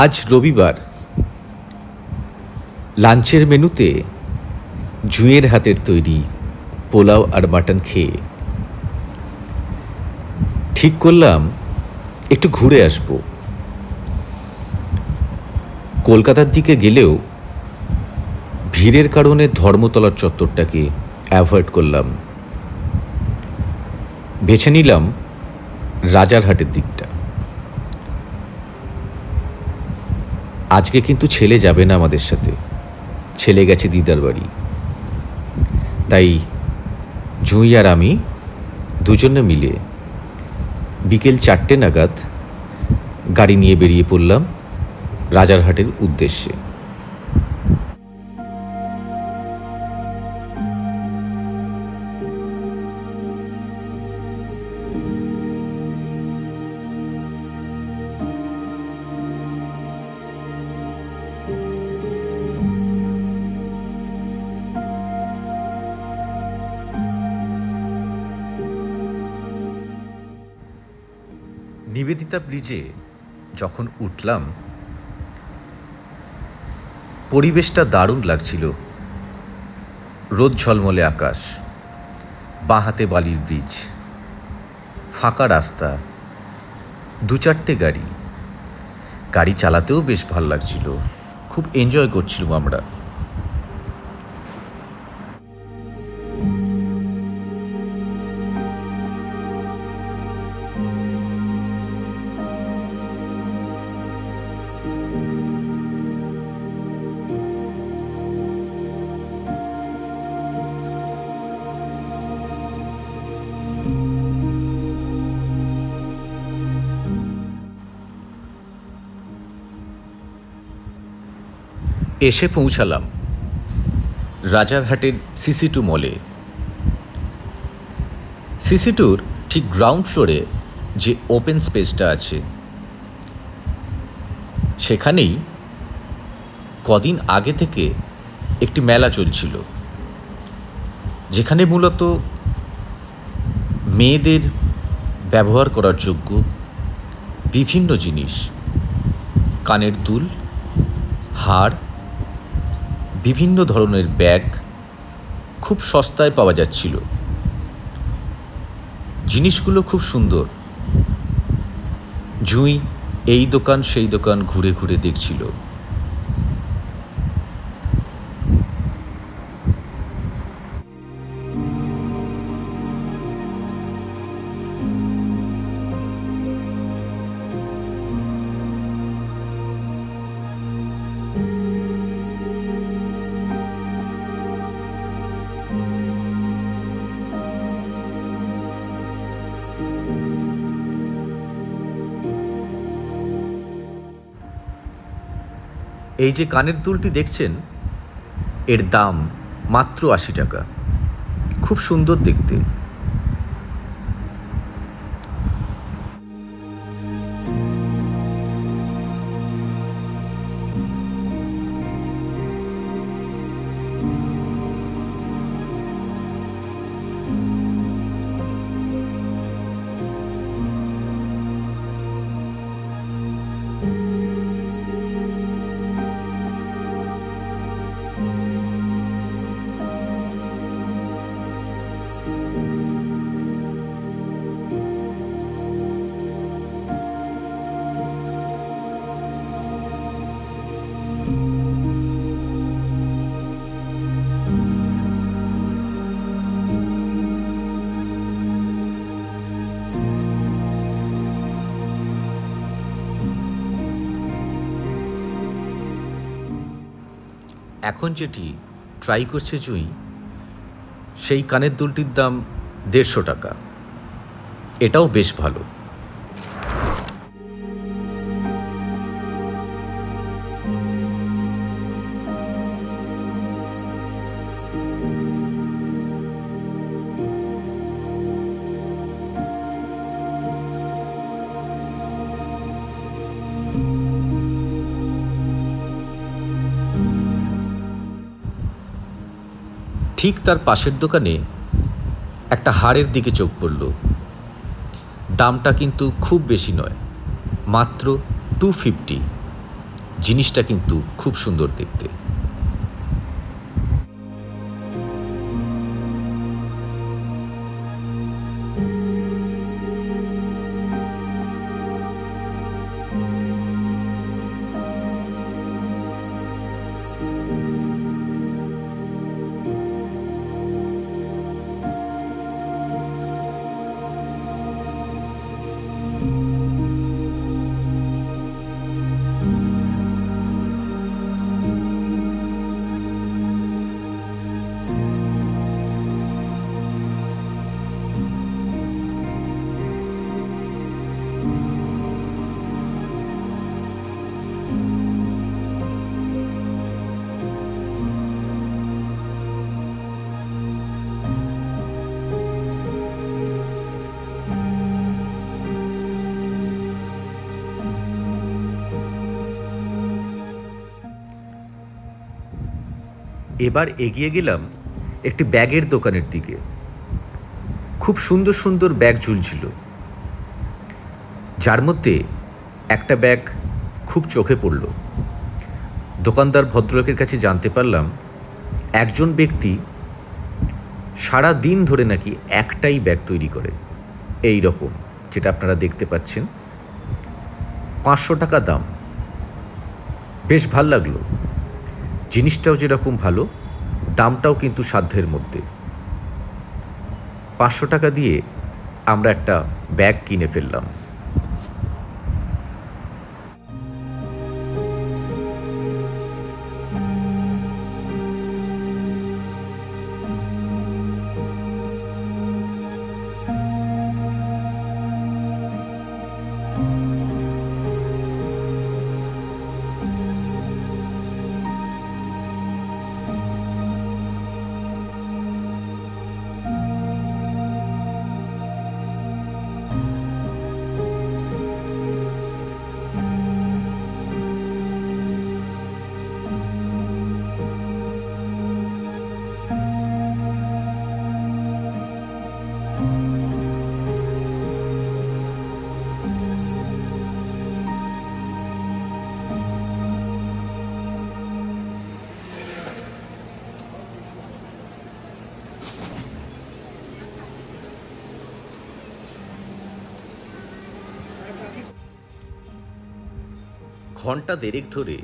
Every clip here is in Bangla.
আজ রবিবার, লাঞ্চের মেনুতে জুঁইয়ের হাতের তৈরি পোলাও আর মাটন খেয়ে ঠিক করলাম একটু ঘুরে আসব। কলকাতার দিকে গেলেও ভিড়ের কারণে ধর্মতলার চত্বরটাকে অ্যাভয়েড করলাম, বেছে নিলাম রাজারহাটের দিকটা। আজকে কিন্তু ছেলে যাবে না আমাদের সাথে, ছেলে গেছে দিদার বাড়ি। তাই জুঁই আর আমি দুজনে মিলে বিকেল 4টে নাগাদ গাড়ি নিয়ে বেরিয়ে পড়লাম রাজারহাটের উদ্দেশ্যে। নিবেদিতা ব্রিজে যখন উঠলাম, পরিবেশটা দারুণ লাগছিল। রোদ ঝলমলে আকাশ, বাঁ হাতে বালির ব্রিজ, ফাঁকা রাস্তা, 2-4টে গাড়ি চালাতেও বেশ ভালো লাগছিল। খুব এনজয় করছিলাম আমরা। এসে পৌঁছালাম রাজারহাটের সিসি2 মলে। সিসি2র ঠিক গ্রাউন্ড ফ্লোরে যে ওপেন স্পেসটা আছে, সেখানেই কদিন আগে থেকে একটি মেলা চলছিল, যেখানে মূলত মেয়েদের ব্যবহার করার যোগ্য বিভিন্ন জিনিস, কানের দুল, হার, বিভিন্ন ধরনের ব্যাগ খুব সস্তায় পাওয়া যাচ্ছিল। জিনিসগুলো খুব সুন্দর। জুঁই এই দোকান সেই দোকান ঘুরে ঘুরে দেখছিল। এই যে কানের দুলটি দেখছেন, এর দাম মাত্র 80 টাকা। খুব সুন্দর দেখতে। এখন যেটি ট্রাই করছে জুঁই, সেই কানের দুলটির দাম 150 টাকা। এটাও বেশ ভালো। ঠিক তার পাশের দোকানে একটা হাড়ের দিকে চোখ পড়ল। দামটা কিন্তু খুব বেশি নয়, মাত্র 250। জিনিসটা কিন্তু খুব সুন্দর দেখতে। এবার এগিয়ে গেলাম একটি ব্যাগের দোকানের দিকে। খুব সুন্দর সুন্দর ব্যাগ ঝুলছিল, যার মধ্যে একটা ব্যাগ খুব চোখে পড়ল। দোকানদার ভদ্রলোকের কাছে জানতে পারলাম একজন ব্যক্তি সারা দিন ধরে নাকি একটাই ব্যাগ তৈরি করে, এই রকম যেটা আপনারা দেখতে পাচ্ছেন। 500 টাকা দাম। বেশ ভাল লাগলো, জিনিসটাও যেরকম ভালো, দামটাও কিন্তু সাধ্যের মধ্যে। 500 টাকা দিয়ে আমরা একটা ব্যাগ কিনে ফেললাম। ঘন্টা দেড়েক ধরে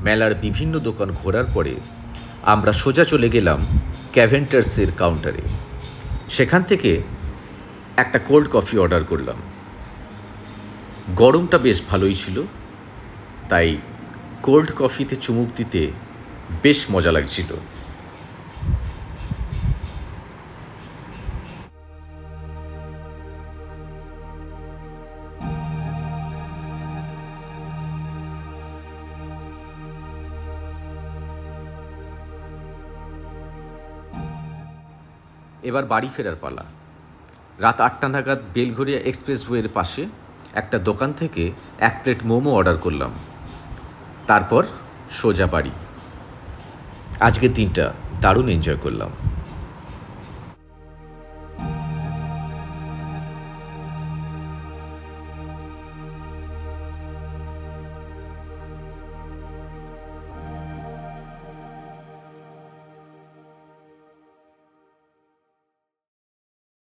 মেলার বিভিন্ন দোকান ঘোরার পরে আমরা সোজা চলে গেলাম ক্যাভেন্টার্সের কাউন্টারে। সেখান থেকে একটা কোল্ড কফি অর্ডার করলাম। গরমটা বেশ ভালোই ছিল, তাই কোল্ড কফিতে চুমুক দিতে বেশ মজা লাগছিল। এবার বাড়ি ফেরার পালা। রাত 8টা নাগাদ বেলঘরিয়া এক্সপ্রেসওয়ের পাশে একটা দোকান থেকে 1 প্লেট মোমো অর্ডার করলাম। তারপর সোজা বাড়ি। আজকের দিনটা দারুণ এনজয় করলাম।